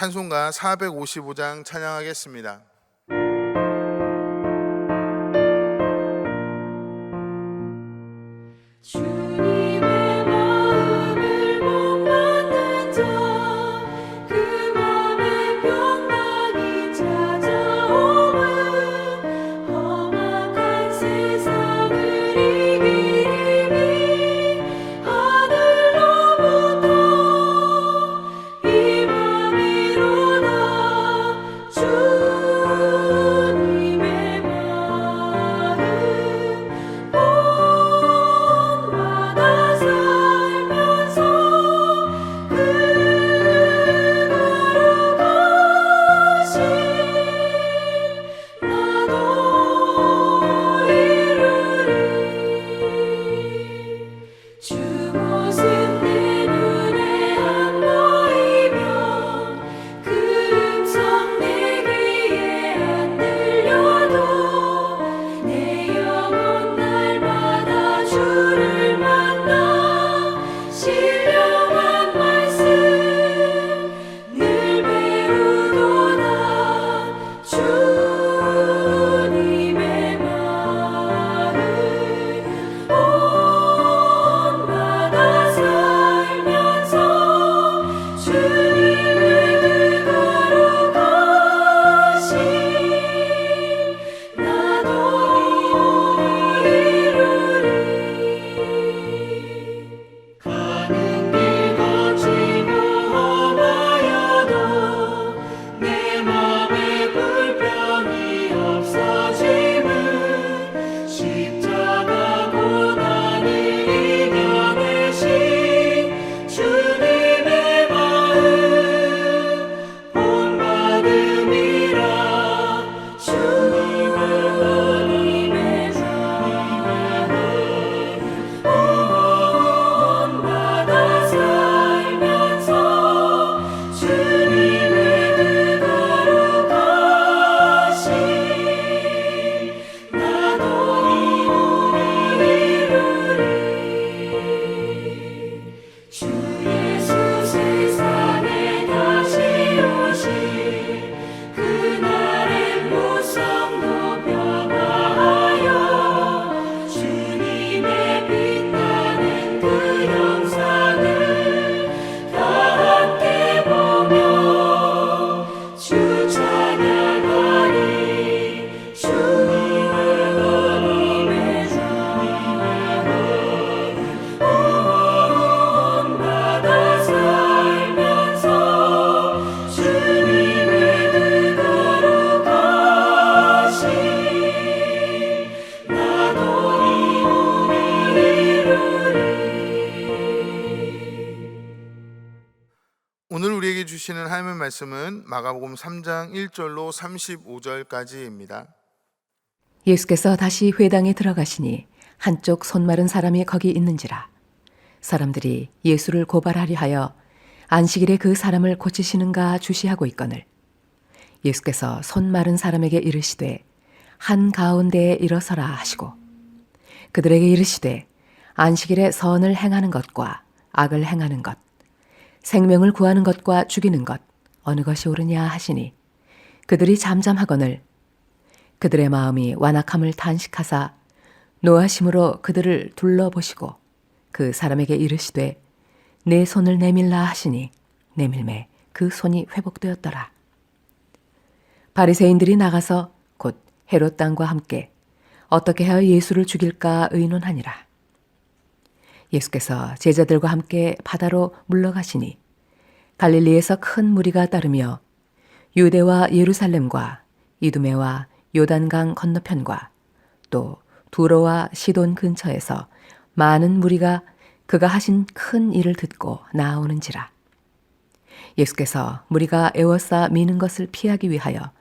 찬송가 455장 찬양하겠습니다. 주님의 마음을 못 받는 자, 그 맘에 평강이 찾아오면 험악한 세상을 이기리 하늘로부터 임함이로다. 주님의 마음 살면서 그거룩하신 나도 이루리. 주 모습 내 눈에 안 보이면 그 음성 내 귀에 안 들려도 내 영혼 날마다 주를 만나 신령한 말씀 늘 배우도다. 주님의 마음 온받아 살면서 주님의 그거룩하신 나도 이루리. 가는 길 거치고 험하여도 내 맘에 불평이 없어짐은 십자가 고난을 이겨내신 주님의 마음 본받음이라. 주님의 마음 본받아 살면서 주님의 그거룩하신 나도 이루리. 주 예수 세상에 다시 오실 그날의 무성도 변화하여 주님의 빛나는 그 영상을 다 함께 보며 주 찬양하리. 주님의 본받아 살면서 주님의 그거룩하신 나도 이루리. 오늘 우리에게 주시는 하나님의 말씀은 마가복음 3장 1절로 35절까지입니다. 예수께서 다시 회당에 들어가시니 한쪽 손 마른 사람이 거기 있는지라. 사람들이 예수를 고발하려 하여 안식일에 그 사람을 고치시는가 주시하고 있거늘 예수께서 손 마른 사람에게 이르시되 한 가운데에 일어서라 하시고 그들에게 이르시되 안식일에 선을 행하는 것과 악을 행하는 것 생명을 구하는 것과 죽이는 것 어느 것이 옳으냐 하시니 그들이 잠잠하거늘 그들의 마음이 완악함을 탄식하사 노하심으로 그들을 둘러보시고 그 사람에게 이르시되 내 손을 내밀라 하시니 내밀매 그 손이 회복되었더라. 바리새인들이 나가서 곧 헤롯 당과 함께 어떻게 하여 예수를 죽일까 의논하니라. 예수께서 제자들과 함께 바다로 물러가시니 갈릴리에서 큰 무리가 따르며 유대와 예루살렘과 이두메와 요단강 건너편과 또 두로와 시돈 근처에서 많은 무리가 그가 하신 큰 일을 듣고 나아오는지라. 예수께서 무리가 에워싸 미는 것을 피하기 위하여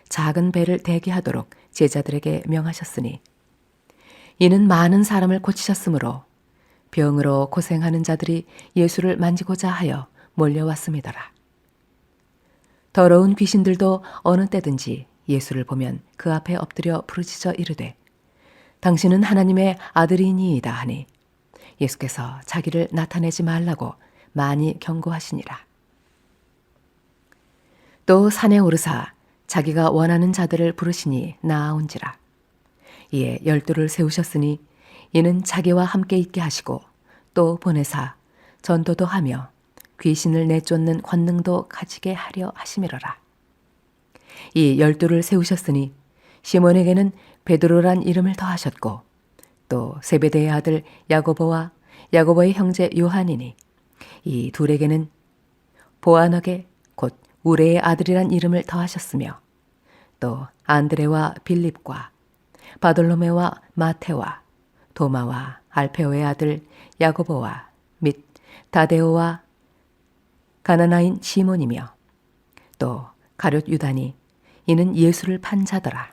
작은 배를 대기하도록 제자들에게 명하셨으니 이는 많은 사람을 고치셨으므로 병으로 고생하는 자들이 예수를 만지고자 하여 몰려왔음이더라. 더러운 귀신들도 어느 때든지 예수를 보면 그 앞에 엎드려 부르짖어 이르되 당신은 하나님의 아들이니이다 하니 예수께서 자기를 나타내지 말라고 많이 경고하시니라. 또 산에 오르사 자기가 원하는 자들을 부르시니 나아온지라. 이에 12를 세우셨으니 이는 자기와 함께 있게 하시고 또 보내사 전도도 하며 귀신을 내쫓는 권능도 가지게 하려 하심이로라. 이 12를 세우셨으니 시몬에게는 베드로란 이름을 더하셨고 또 세베대의 아들 야고보와 야고보의 형제 요한이니 이 둘에게는 보아너게 곧 우레의 아들이란 이름을 더하셨으며 또 안드레와 빌립과 바돌로메와 마테와 도마와 알페오의 아들 야고보와 및 다데오와 가나나인 시몬이며 또 가룟 유다니 이는 예수를 판 자더라.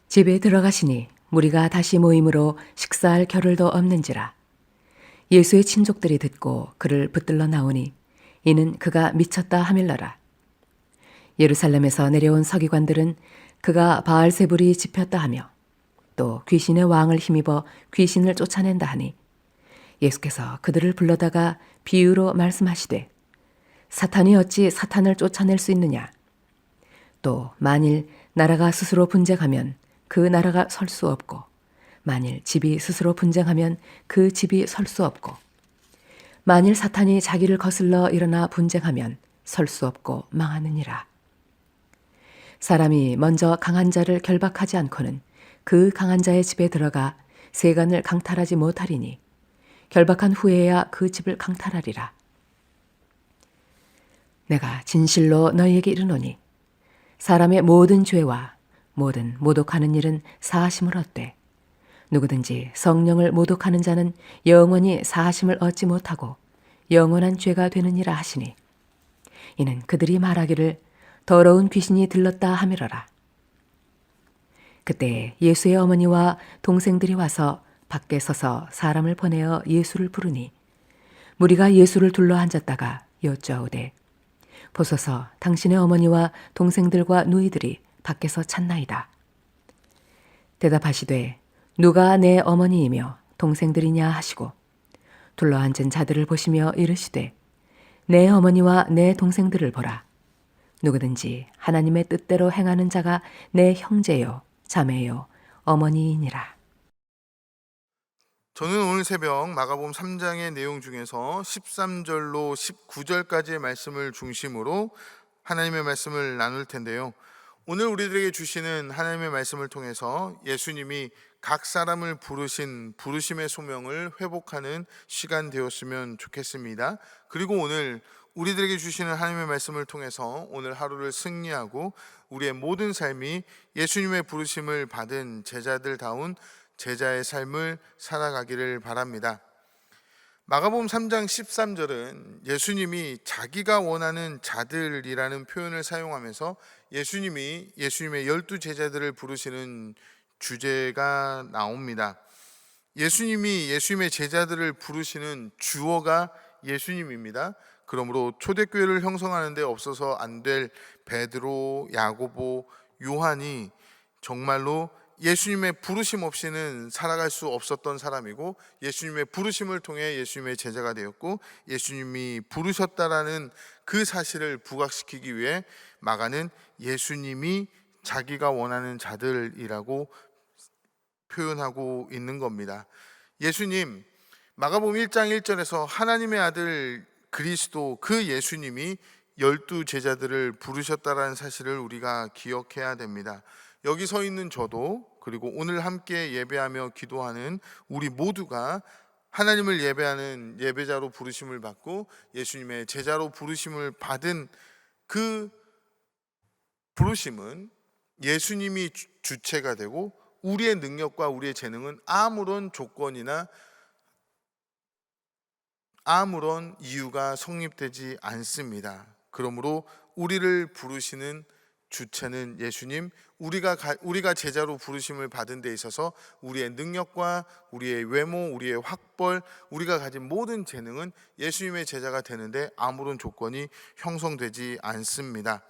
집에 들어가시니 무리가 다시 모임으로 식사할 겨를도 없는지라. 예수의 친족들이 듣고 그를 붙들러 나오니 이는 그가 미쳤다 하밀러라. 예루살렘에서 내려온 서기관들은 그가 바알세불이 집혔다 하며 또 귀신의 왕을 힘입어 귀신을 쫓아낸다 하니 예수께서 그들을 불러다가 비유로 말씀하시되 사탄이 어찌 사탄을 쫓아낼 수 있느냐. 또 만일 나라가 스스로 분쟁하면 그 나라가 설 수 없고 만일 집이 스스로 분쟁하면 그 집이 설 수 없고 만일 사탄이 자기를 거슬러 일어나 분쟁하면 설 수 없고 망하느니라. 사람이 먼저 강한 자를 결박하지 않고는 그 강한 자의 집에 들어가 세간을 강탈하지 못하리니 결박한 후에야 그 집을 강탈하리라. 내가 진실로 너희에게 이르노니 사람의 모든 죄와 모든 모독하는 일은 사하심을 얻되 누구든지 성령을 모독하는 자는 영원히 사하심을 얻지 못하고 영원한 죄가 되느니라 하시니 이는 그들이 말하기를 더러운 귀신이 들렀다 하미러라. 그때 예수의 어머니와 동생들이 와서 밖에 서서 사람을 보내어 예수를 부르니 무리가 예수를 둘러 앉았다가 여쭈어오되 보소서 당신의 어머니와 동생들과 누이들이 밖에서 찾나이다. 대답하시되 누가 내 어머니이며 동생들이냐 하시고 둘러앉은 자들을 보시며 이르시되 내 어머니와 내 동생들을 보라. 누구든지 하나님의 뜻대로 행하는 자가 내 형제요 자매요 어머니이니라. 저는 오늘 새벽 마가복음 3장의 내용 중에서 13절로 19절까지의 말씀을 중심으로 하나님의 말씀을 나눌 텐데요. 오늘 우리들에게 주시는 하나님의 말씀을 통해서 예수님이 각 사람을 부르신 부르심의 소명을 회복하는 시간 되었으면 좋겠습니다. 그리고 오늘 우리들에게 주시는 하나님의 말씀을 통해서 오늘 하루를 승리하고 우리의 모든 삶이 예수님의 부르심을 받은 제자들다운 제자의 삶을 살아가기를 바랍니다. 마가복음 3장 13절은 예수님이 자기가 원하는 자들이라는 표현을 사용하면서 예수님의 12 제자들을 부르시는 주제가 나옵니다. 예수님이 예수님의 제자들을 부르시는 주어가 예수님입니다. 그러므로 초대교회를 형성하는 데 없어서 안 될 베드로, 야고보, 요한이 정말로 예수님의 부르심 없이는 살아갈 수 없었던 사람이고 예수님의 부르심을 통해 예수님의 제자가 되었고 예수님이 부르셨다라는 그 사실을 부각시키기 위해 마가는 예수님이 자기가 원하는 자들이라고 표현하고 있는 겁니다. 예수님, 마가복음 1장 1절에서 하나님의 아들 그리스도 그 예수님이 12 제자들을 부르셨다라는 사실을 우리가 기억해야 됩니다. 여기 서 있는 저도 그리고 오늘 함께 예배하며 기도하는 우리 모두가 하나님을 예배하는 예배자로 부르심을 받고 예수님의 제자로 부르심을 받은 그 부르심은 예수님이 주체가 되고 우리의 능력과 우리의 재능은 아무런 조건이나 아무런 이유가 성립되지 않습니다. 그러므로 우리를 부르시는 주체는 예수님, 우리가 제자로 부르심을 받은 데 있어서 우리의 능력과 우리의 외모, 우리의 학벌, 우리가 가진 모든 재능은 예수님의 제자가 되는데 아무런 조건이 형성되지 않습니다.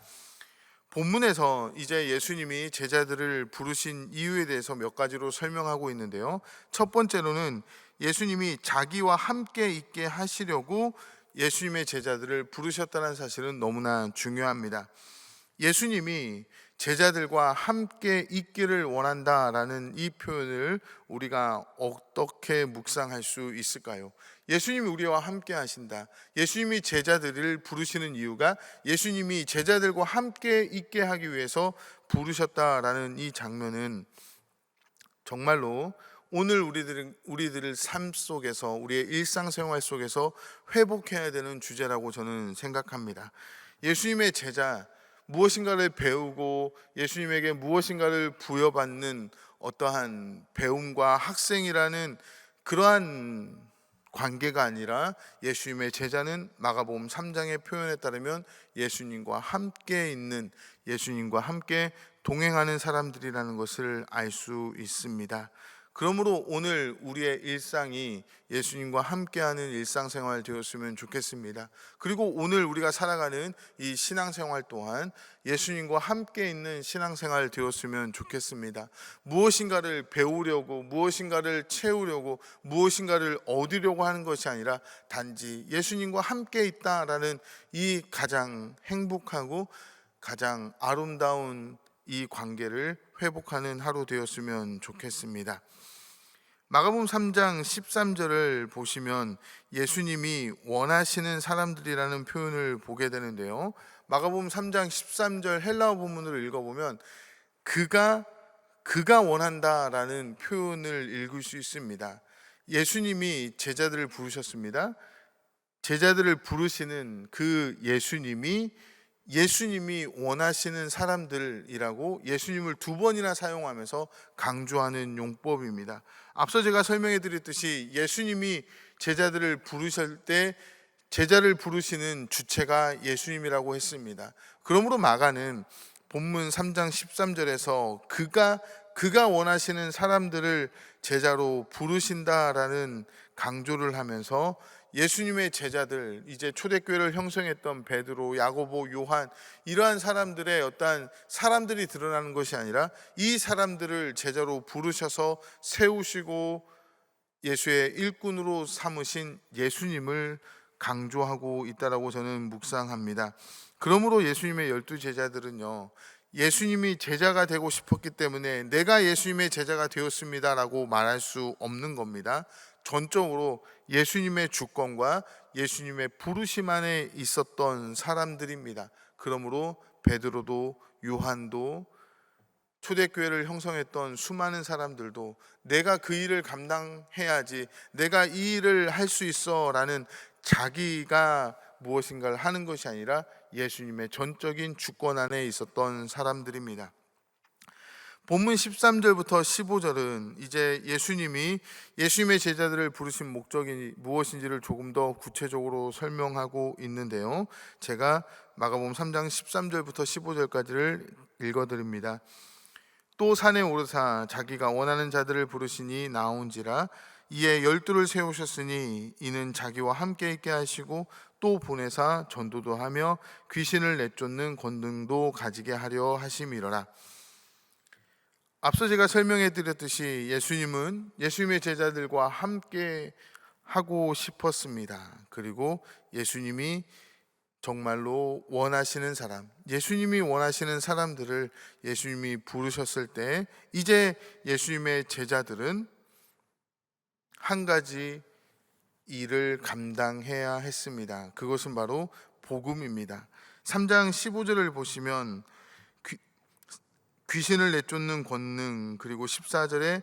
본문에서 이제 예수님이 제자들을 부르신 이유에 대해서 몇 가지로 설명하고 있는데요. 첫 번째로는 예수님이 자기와 함께 있게 하시려고 예수님의 제자들을 부르셨다는 사실은 너무나 중요합니다. 예수님이 제자들과 함께 있기를 원한다라는 이 표현을 우리가 어떻게 묵상할 수 있을까요? 예수님이 우리와 함께 하신다. 예수님이 제자들을 부르시는 이유가 예수님이 제자들과 함께 있게 하기 위해서 부르셨다라는 이 장면은 정말로 오늘 우리들의 삶 속에서, 우리의 일상생활 속에서 회복해야 되는 주제라고 저는 생각합니다. 예수님의 제자, 무엇인가를 배우고 예수님에게 무엇인가를 부여받는 어떠한 배움과 학생이라는 그러한 관계가 아니라 예수님의 제자는 마가복음 3장의 표현에 따르면 예수님과 함께 있는, 예수님과 함께 동행하는 사람들이라는 것을 알 수 있습니다. 그러므로 오늘 우리의 일상이 예수님과 함께하는 일상생활 되었으면 좋겠습니다. 그리고 오늘 우리가 살아가는 이 신앙생활 또한 예수님과 함께 있는 신앙생활 되었으면 좋겠습니다. 무엇인가를 배우려고, 무엇인가를 채우려고, 무엇인가를 얻으려고 하는 것이 아니라 단지 예수님과 함께 있다라는 이 가장 행복하고 가장 아름다운 이 관계를 회복하는 하루 되었으면 좋겠습니다. 마가복음 3장 13절을 보시면 예수님이 원하시는 사람들이라는 표현을 보게 되는데요. 마가복음 3장 13절 헬라어 본문을 읽어보면 그가 원한다라는 표현을 읽을 수 있습니다. 예수님이 제자들을 부르셨습니다. 제자들을 부르시는 그 예수님이 원하시는 사람들이라고 예수님을 두 번이나 사용하면서 강조하는 용법입니다. 앞서 제가 설명해 드렸듯이 예수님이 제자들을 부르실 때 제자를 부르시는 주체가 예수님이라고 했습니다. 그러므로 마가는 본문 3장 13절에서 그가 원하시는 사람들을 제자로 부르신다라는 강조를 하면서 예수님의 제자들, 이제 초대교회를 형성했던 베드로, 야고보, 요한, 이러한 사람들의 어떠한 사람들이 드러나는 것이 아니라 이 사람들을 제자로 부르셔서 세우시고 예수의 일꾼으로 삼으신 예수님을 강조하고 있다라고 저는 묵상합니다. 그러므로 예수님의 12 제자들은요, 예수님이 제자가 되고 싶었기 때문에 내가 예수님의 제자가 되었습니다라고 말할 수 없는 겁니다. 전적으로 예수님의 주권과 예수님의 부르심 안에 있었던 사람들입니다. 그러므로 베드로도 요한도 초대교회를 형성했던 수많은 사람들도 내가 그 일을 감당해야지, 내가 이 일을 할 수 있어 라는 자기가 무엇인가를 하는 것이 아니라 예수님의 전적인 주권 안에 있었던 사람들입니다. 본문 13절부터 15절은 이제 예수님의 제자들을 부르신 목적이 무엇인지를 조금 더 구체적으로 설명하고 있는데요. 제가 마가복음 3장 13절부터 15절까지를 읽어드립니다. 또 산에 오르사 자기가 원하는 자들을 부르시니 나온지라. 이에 12를 세우셨으니 이는 자기와 함께 있게 하시고 또 보내사 전도도 하며 귀신을 내쫓는 권능도 가지게 하려 하심이로라. 앞서 제가 설명해 드렸듯이 예수님은 예수님의 제자들과 함께 하고 싶었습니다. 그리고 예수님이 정말로 원하시는 사람, 예수님이 원하시는 사람들을 예수님이 부르셨을 때 이제 예수님의 제자들은 한 가지 일을 감당해야 했습니다. 그것은 바로 복음입니다. 3장 15절을 보시면 귀신을 내쫓는 권능, 그리고 14절에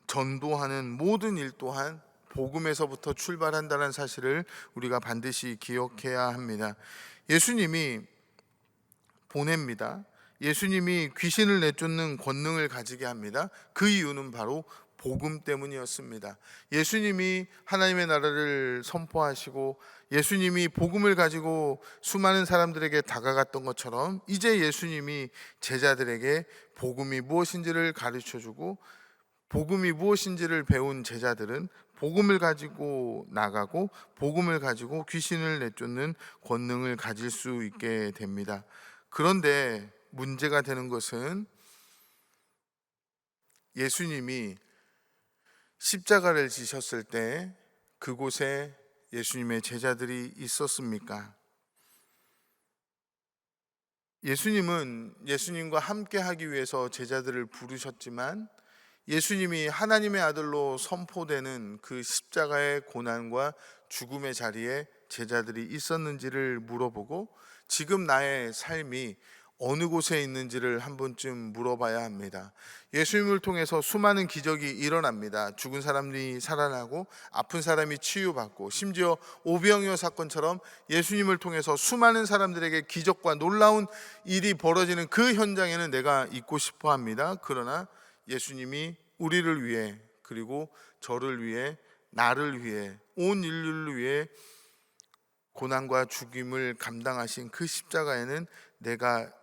전도하는 모든 일 또한 복음에서부터 출발한다는 사실을 우리가 반드시 기억해야 합니다. 예수님이 보냅니다. 예수님이 귀신을 내쫓는 권능을 가지게 합니다. 그 이유는 바로 복음 때문이었습니다. 예수님이 하나님의 나라를 선포하시고 예수님이 복음을 가지고 수많은 사람들에게 다가갔던 것처럼 이제 예수님이 제자들에게 복음이 무엇인지를 가르쳐주고 복음이 무엇인지를 배운 제자들은 복음을 가지고 나가고 복음을 가지고 귀신을 내쫓는 권능을 가질 수 있게 됩니다. 그런데 문제가 되는 것은 예수님이 십자가를 지셨을 때 그곳에 예수님의 제자들이 있었습니까? 예수님은 예수님과 함께 하기 위해서 제자들을 부르셨지만 예수님이 하나님의 아들로 선포되는 그 십자가의 고난과 죽음의 자리에 제자들이 있었는지를 물어보고 지금 나의 삶이 어느 곳에 있는지를 한 번쯤 물어봐야 합니다. 예수님을 통해서 수많은 기적이 일어납니다. 죽은 사람이 살아나고 아픈 사람이 치유받고 심지어 오병이어 사건처럼 예수님을 통해서 수많은 사람들에게 기적과 놀라운 일이 벌어지는 그 현장에는 내가 있고 싶어 합니다. 그러나 예수님이 우리를 위해 그리고 저를 위해 나를 위해 온 인류를 위해 고난과 죽임을 감당하신 그 십자가에는 내가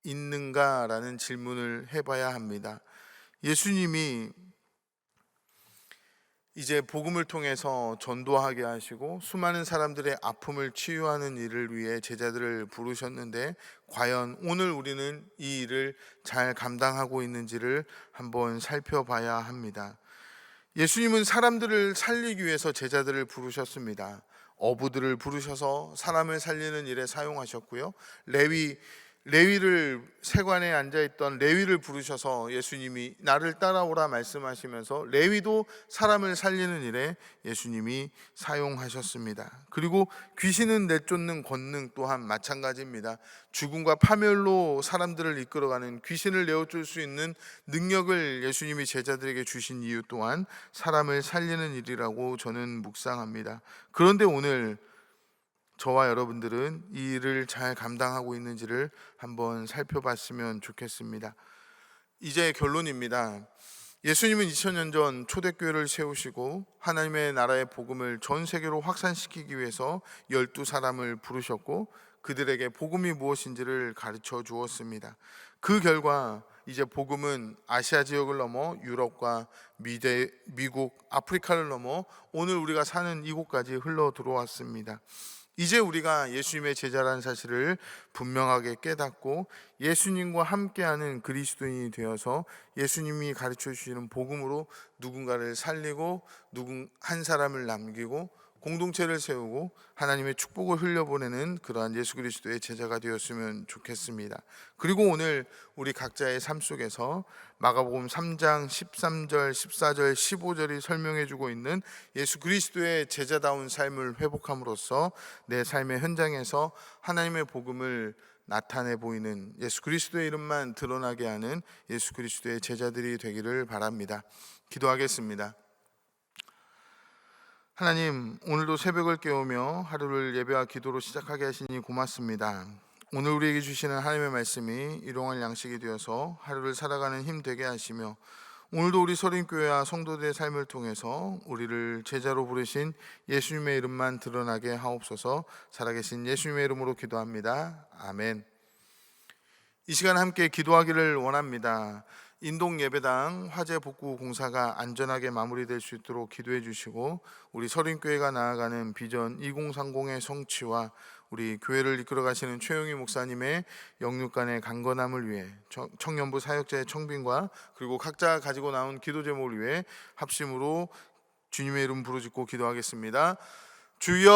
있는가라는 질문을 해봐야 합니다. 예수님이 이제 복음을 통해서 전도하게 하시고 수많은 사람들의 아픔을 치유하는 일을 위해 제자들을 부르셨는데 과연 오늘 우리는 이 일을 잘 감당하고 있는지를 한번 살펴봐야 합니다. 예수님은 사람들을 살리기 위해서 제자들을 부르셨습니다. 어부들을 부르셔서 사람을 살리는 일에 사용하셨고요. 레위를 세관에 앉아있던 레위를 부르셔서 예수님이 나를 따라오라 말씀하시면서 레위도 사람을 살리는 일에 예수님이 사용하셨습니다. 그리고 귀신은 내쫓는 권능 또한 마찬가지입니다. 죽음과 파멸로 사람들을 이끌어가는 귀신을 내어줄 수 있는 능력을 예수님이 제자들에게 주신 이유 또한 사람을 살리는 일이라고 저는 묵상합니다. 그런데 오늘 저와 여러분들은 이 일을 잘 감당하고 있는지를 한번 살펴봤으면 좋겠습니다. 이제 결론입니다. 예수님은 2000년 전 초대교회를 세우시고 하나님의 나라의 복음을 전 세계로 확산시키기 위해서 12사람을 부르셨고 그들에게 복음이 무엇인지를 가르쳐 주었습니다. 그 결과 이제 복음은 아시아 지역을 넘어 유럽과 미국, 아프리카를 넘어 오늘 우리가 사는 이곳까지 흘러 들어왔습니다. 이제 우리가 예수님의 제자라는 사실을 분명하게 깨닫고 예수님과 함께하는 그리스도인이 되어서 예수님이 가르쳐 주시는 복음으로 누군가를 살리고 한 사람을 남기고 공동체를 세우고 하나님의 축복을 흘려보내는 그러한 예수 그리스도의 제자가 되었으면 좋겠습니다. 그리고 오늘 우리 각자의 삶 속에서 마가복음 3장 13절, 14절, 15절이 설명해주고 있는 예수 그리스도의 제자다운 삶을 회복함으로써 내 삶의 현장에서 하나님의 복음을 나타내 보이는 예수 그리스도의 이름만 드러나게 하는 예수 그리스도의 제자들이 되기를 바랍니다. 기도하겠습니다. 하나님, 오늘도 새벽을 깨우며 하루를 예배와 기도로 시작하게 하시니 고맙습니다. 오늘 우리에게 주시는 하나님의 말씀이 일용할 양식이 되어서 하루를 살아가는 힘 되게 하시며 오늘도 우리 서린교회와 성도들의 삶을 통해서 우리를 제자로 부르신 예수님의 이름만 드러나게 하옵소서. 살아계신 예수님의 이름으로 기도합니다. 아멘. 이 시간 함께 기도하기를 원합니다. 인동 예배당 화재 복구 공사가 안전하게 마무리될 수 있도록 기도해 주시고 우리 서린교회가 나아가는 비전 2030의 성취와 우리 교회를 이끌어 가시는 최용희 목사님의 영육간의 강건함을 위해 청년부 사역자의 청빙과 그리고 각자 가지고 나온 기도 제목을 위해 합심으로 주님의 이름 부르짖고 기도하겠습니다. 주여